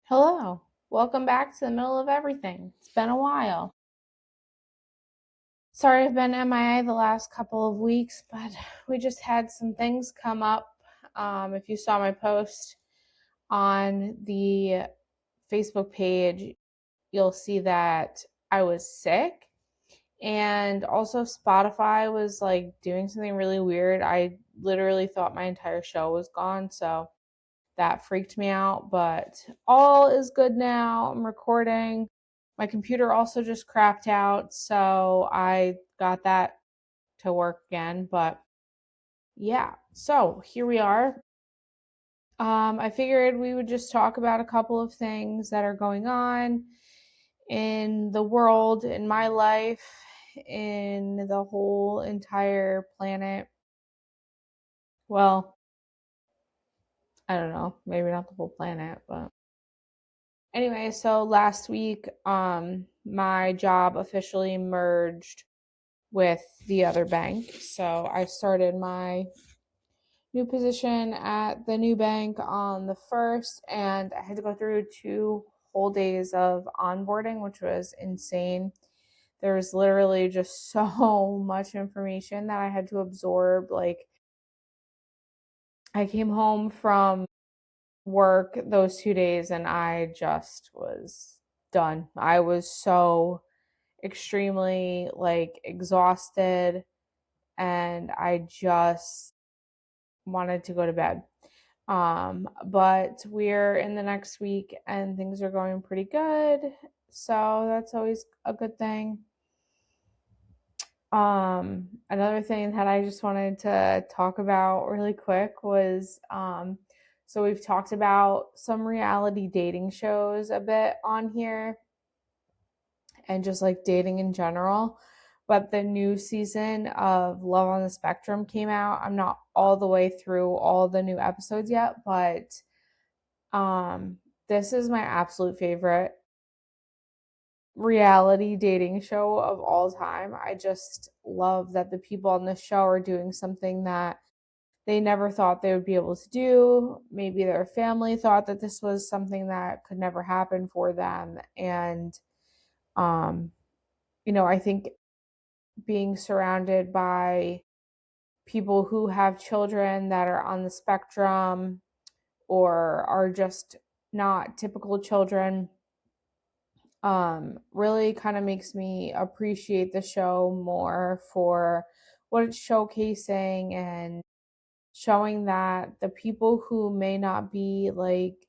Hello, welcome back to the middle of everything. It's been a while. Sorry I've been MIA the last couple of weeks, but we just had some things come up. If you saw my post on the Facebook page, you'll see that I was sick. And also, Spotify was like doing something really weird. I literally thought my entire show was gone. So that freaked me out, but all is good now. I'm recording. My computer also just crapped out, so I got that to work again. But yeah, so here we are. I figured we would just talk about a couple of things that are going on in the world, in my life, in the whole entire planet. Well, I don't know, maybe not the whole planet, but anyway, so last week, my job officially merged with the other bank. So I started my new position at the new bank on the first, and I had to go through 2 whole days of onboarding, which was insane. There was literally just so much information that I had to absorb. Like, I came home from work those 2 days and I just was done. I was so extremely like exhausted and I just wanted to go to bed. But we're in the next week and things are going pretty good. So that's always a good thing. Another thing that I just wanted to talk about really quick was so we've talked about some reality dating shows a bit on here and just like dating in general. But the new season of Love on the Spectrum came out. I'm not all the way through all the new episodes yet, but um this is my absolute favorite reality dating show of all time. I just love that the people on this show are doing something that they never thought they would be able to do. Maybe their family thought that this was something that could never happen for them. And um, I think being surrounded by people who have children that are on the spectrum or are just not typical children really kind of makes me appreciate the show more for what it's showcasing and showing that the people who may not be like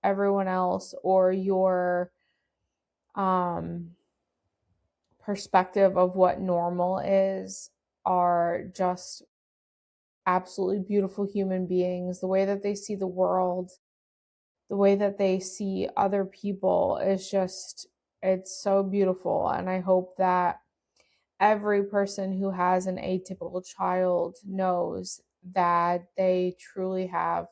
everyone else or your um perspective of what normal is are just absolutely beautiful human beings. The way that they see the world, the way that they see other people is just, it's so beautiful. And I hope that every person who has an atypical child knows that they truly have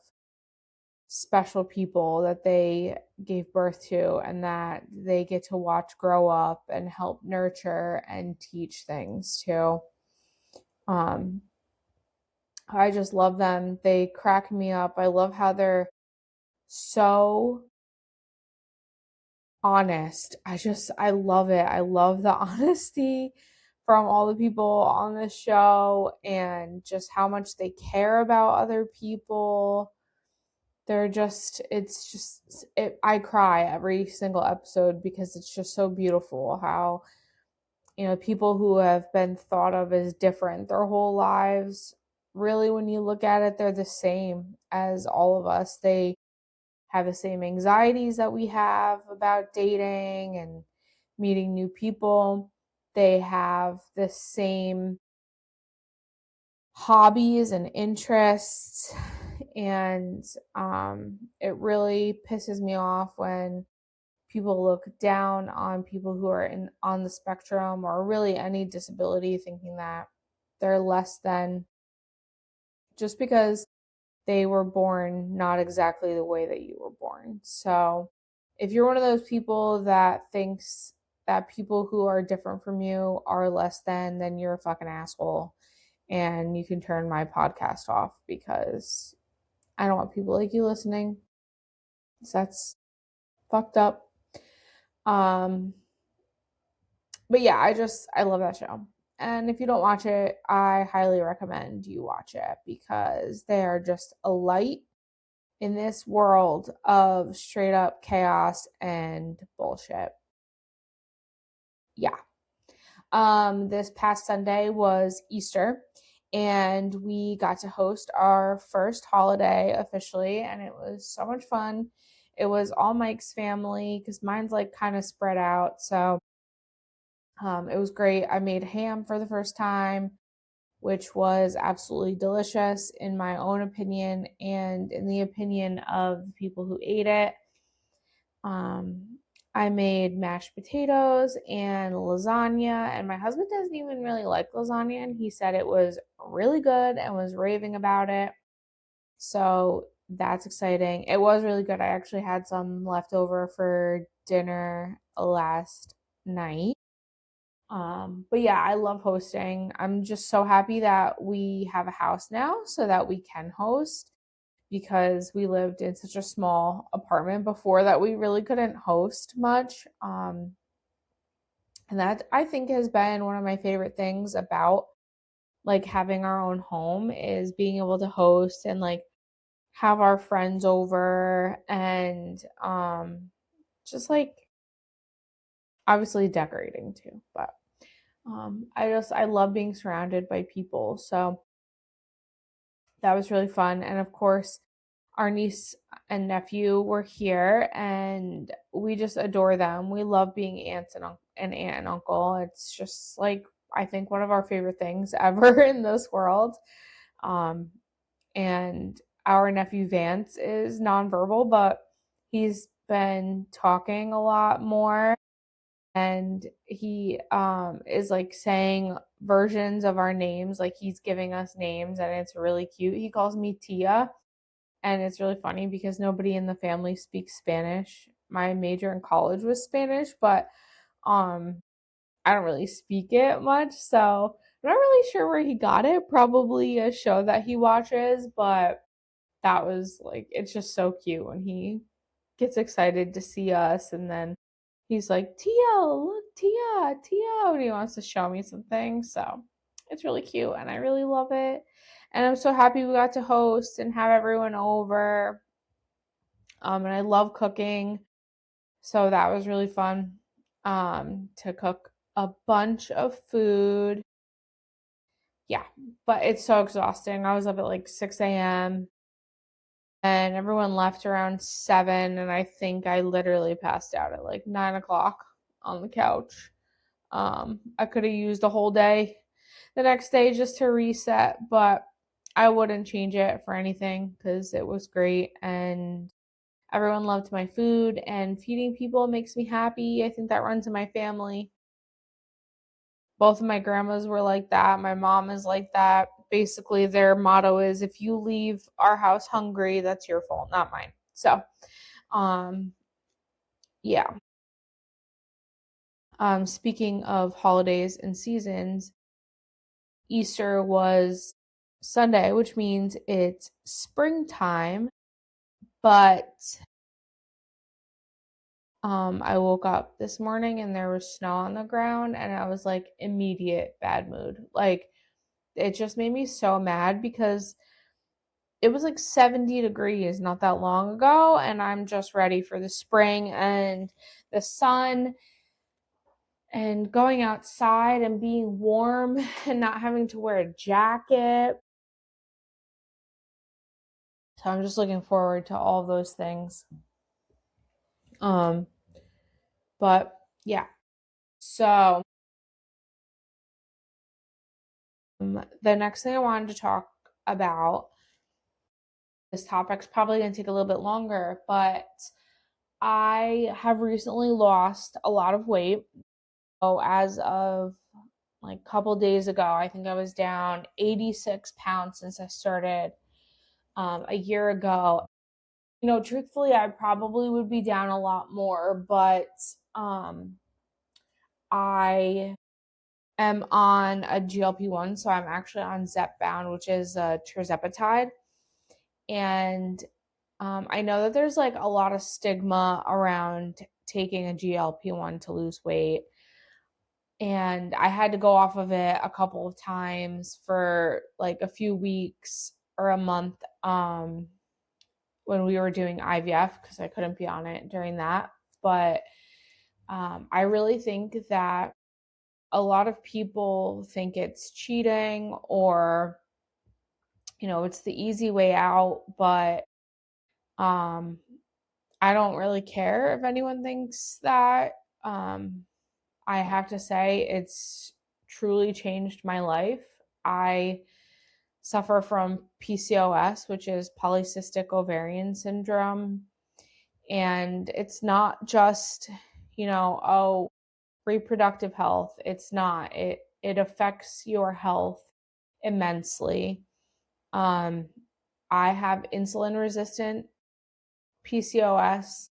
special people that they gave birth to and that they get to watch grow up and help nurture and teach things to. Um, I just love them. They crack me up. I love how they're so honest. I love it. I love the honesty from all the people on this show and just how much they care about other people. They're just, it's just, I cry every single episode because it's just so beautiful how, people who have been thought of as different their whole lives, really, when you look at it, they're the same as all of us. They have the same anxieties that we have about dating and meeting new people. They have the same hobbies and interests. And it really pisses me off when people look down on people who are on the spectrum or really any disability, thinking that they're less than just because they were born not exactly the way that you were born. So if you're one of those people that thinks that people who are different from you are less than, then you're a fucking asshole. And you can turn my podcast off because I don't want people like you listening. So that's fucked up. But yeah, I love that show. And if you don't watch it, I highly recommend you watch it because they are just a light in this world of straight up chaos and bullshit. Yeah. This past Sunday was Easter, and we got to host our first holiday officially, and it was so much fun. It was all Mike's family because mine's like kind of spread out. So it was great. I made ham for the first time, which was absolutely delicious in my own opinion and in the opinion of the people who ate it. I made mashed potatoes and lasagna, and my husband doesn't even really like lasagna, and he said it was really good and was raving about it. So that's exciting. It was really good. I actually had some left over for dinner last night. But yeah, I love hosting. I'm just so happy that we have a house now so that we can host because we lived in such a small apartment before that we really couldn't host much. And that I think has been one of my favorite things about like having our own home is being able to host and like have our friends over and just like obviously decorating too, but I love being surrounded by people. So that was really fun. And of course, our niece and nephew were here and we just adore them. We love being aunts and aunt and uncle. It's just like I think one of our favorite things ever in this world. Um and our nephew Vance is nonverbal, but he's been talking a lot more and he is like saying versions of our names, like he's giving us names and it's really cute. He calls me Tia, and it's really funny because nobody in the family speaks Spanish. My major in college was Spanish, but um I don't really speak it much, so I'm not really sure where he got it. Probably a show that he watches, but that was like it's just so cute when he gets excited to see us and then he's like, Tia, look, Tia, and he wants to show me something. So it's really cute and I really love it. And I'm so happy we got to host and have everyone over. And I love cooking. So that was really fun to cook a bunch of food. Yeah, but it's so exhausting. I was up at like 6 a.m. and everyone left around 7, and I think I literally passed out at like 9 o'clock on the couch. I could have used a whole day the next day just to reset, but I wouldn't change it for anything because it was great and everyone loved my food and feeding people makes me happy. I think that runs in my family. Both of my grandmas were like that. My mom is like that. Basically, their motto is if you leave our house hungry, that's your fault, not mine. So, um, yeah. Speaking of holidays and seasons, Easter was Sunday, which means it's springtime, but I woke up this morning and there was snow on the ground and I was like immediate bad mood. Like it just made me so mad because it was like 70 degrees not that long ago and I'm just ready for the spring and the sun and going outside and being warm and not having to wear a jacket. So I'm just looking forward to all of those things. Um, but yeah. So the next thing I wanted to talk about, this topic's probably going to take a little bit longer, but I have recently lost a lot of weight. So as of like a couple days ago, I think I was down 86 pounds since I started a year ago. You know, truthfully, I probably would be down a lot more, but I am on a GLP-1, so I'm actually on Zepbound, which is tirzepatide, and I know that there's like a lot of stigma around taking a GLP-1 to lose weight. And I had to go off of it a couple of times for like a few weeks or a month when we were doing IVF because I couldn't be on it during that. But I really think that a lot of people think it's cheating or, it's the easy way out. But um, I don't really care if anyone thinks that. Um, I have to say, it's truly changed my life. I suffer from PCOS, which is polycystic ovarian syndrome. And it's not just, oh, reproductive health. It's not. It affects your health immensely. Um, I have insulin resistant PCOS,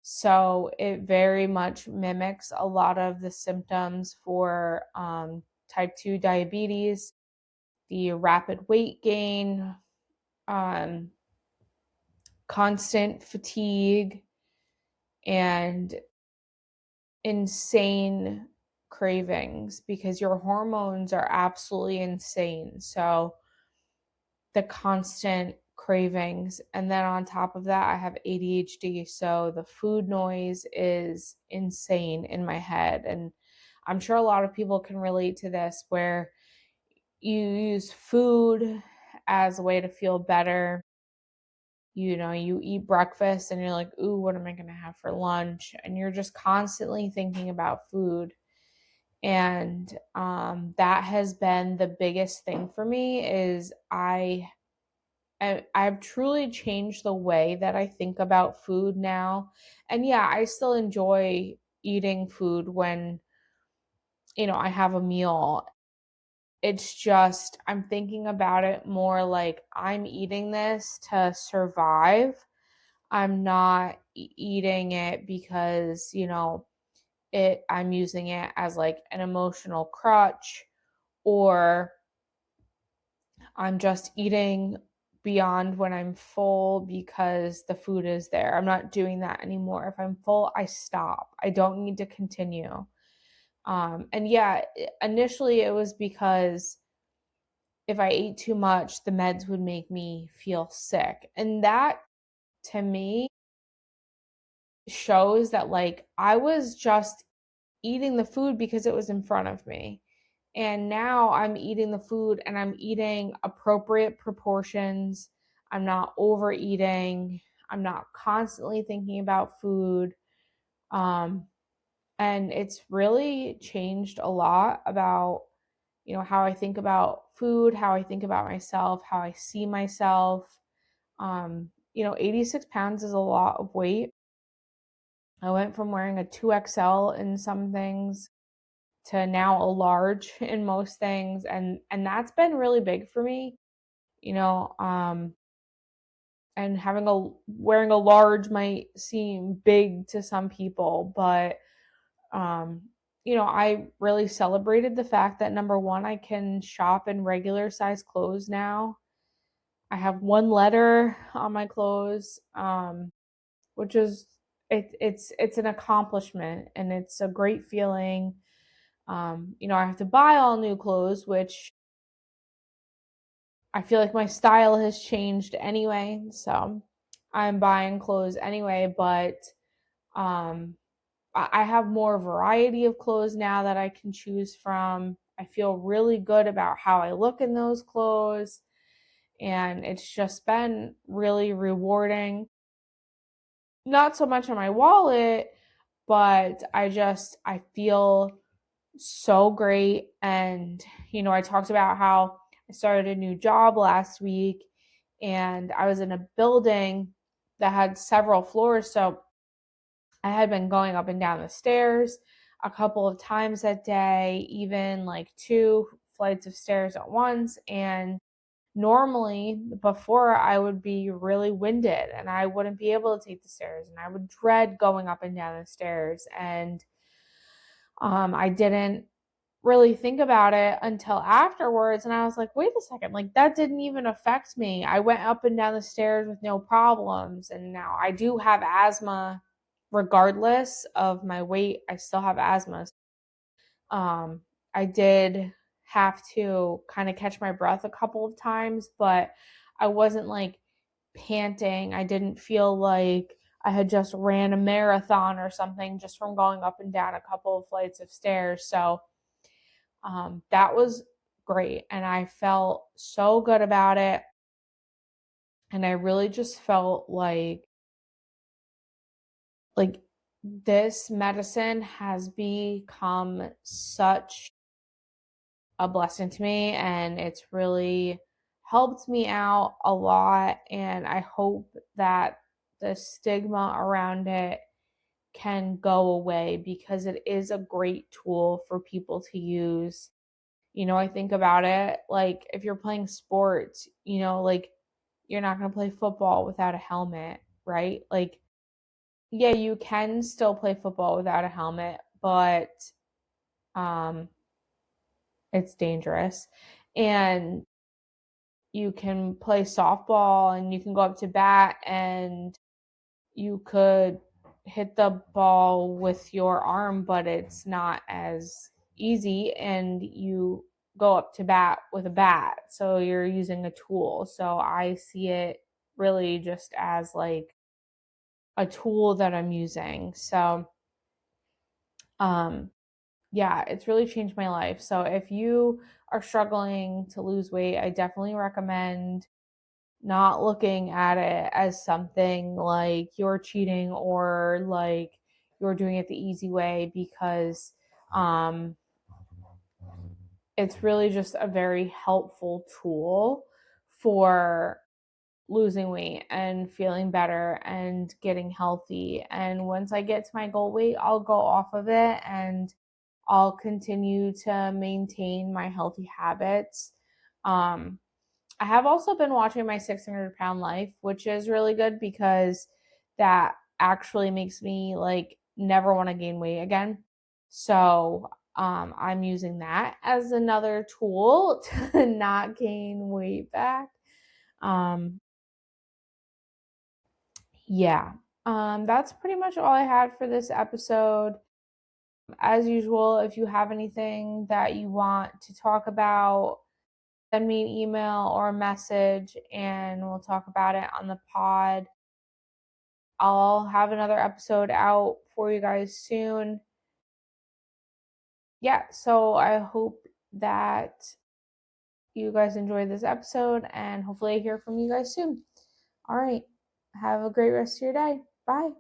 so it very much mimics a lot of the symptoms for type 2 diabetes, the rapid weight gain, um, constant fatigue, and insane cravings because your hormones are absolutely insane. So the constant cravings. And then on top of that, I have ADHD. So the food noise is insane in my head. And I'm sure a lot of people can relate to this where you use food as a way to feel better. You eat breakfast and you're like, ooh, what am I going to have for lunch? And you're just constantly thinking about food. And that has been the biggest thing for me is I've truly changed the way that I think about food now. And yeah, I still enjoy eating food when, I have a meal. It's just, I'm thinking about it more like I'm eating this to survive. I'm not eating it because, I'm using it as like an emotional crutch, or I'm just eating beyond when I'm full because the food is there. I'm not doing that anymore. If I'm full, I stop. I don't need to continue. And yeah, initially it was because if I ate too much, the meds would make me feel sick. And that to me shows that like I was just eating the food because it was in front of me. And now I'm eating the food and I'm eating appropriate proportions. I'm not overeating. I'm not constantly thinking about food. Um, and it's really changed a lot about, how I think about food, how I think about myself, how I see myself. 86 pounds is a lot of weight. I went from wearing a 2XL in some things to now a large in most things, and that's been really big for me, you know and wearing a large might seem big to some people, but um I really celebrated the fact that number one, I can shop in regular size clothes now. I have one letter on my clothes, which is it's an accomplishment and it's a great feeling. I have to buy all new clothes, which I feel like my style has changed anyway. So I'm buying clothes anyway, but um, I have more variety of clothes now that I can choose from. I feel really good about how I look in those clothes. And it's just been really rewarding. Not so much on my wallet, but I feel so great. And, I talked about how I started a new job last week and I was in a building that had several floors. So I had been going up and down the stairs a couple of times that day, even like 2 flights of stairs at once. And normally before I would be really winded and I wouldn't be able to take the stairs and I would dread going up and down the stairs. And I didn't really think about it until afterwards, and I was like, "Wait a second, like, that didn't even affect me. I went up and down the stairs with no problems, and now I do have asthma regardless of my weight, I still have asthma." Um, I did have to kinda catch my breath a couple of times, but I wasn't, like, panting. I didn't feel like I had just ran a marathon or something just from going up and down a couple of flights of stairs, so that was great, and I felt so good about it, and I really just felt like this medicine has become such a blessing to me, and it's really helped me out a lot, and I hope that the stigma around it can go away because it is a great tool for people to use. I think about it, like, if you're playing sports, like, you're not gonna play football without a helmet, right? Like, yeah, you can still play football without a helmet, but, um, it's dangerous. And you can play softball and you can go up to bat and you could hit the ball with your arm, but it's not as easy, and you go up to bat with a bat. So you're using a tool. So I see it really just as like a tool that I'm using. So um yeah, it's really changed my life. So if you are struggling to lose weight, I definitely recommend not looking at it as something like you're cheating or like you're doing it the easy way, because um, it's really just a very helpful tool for losing weight and feeling better and getting healthy. And once I get to my goal weight, I'll go off of it and I'll continue to maintain my healthy habits. Um, I have also been watching my 600-pound life, which is really good because that actually makes me like never want to gain weight again. So I'm using that as another tool to not gain weight back. Um, yeah, that's pretty much all I had for this episode. As usual, if you have anything that you want to talk about, send me an email or a message and we'll talk about it on the pod. I'll have another episode out for you guys soon. Yeah, so I hope that you guys enjoyed this episode and hopefully I hear from you guys soon. All right. Have a great rest of your day. Bye.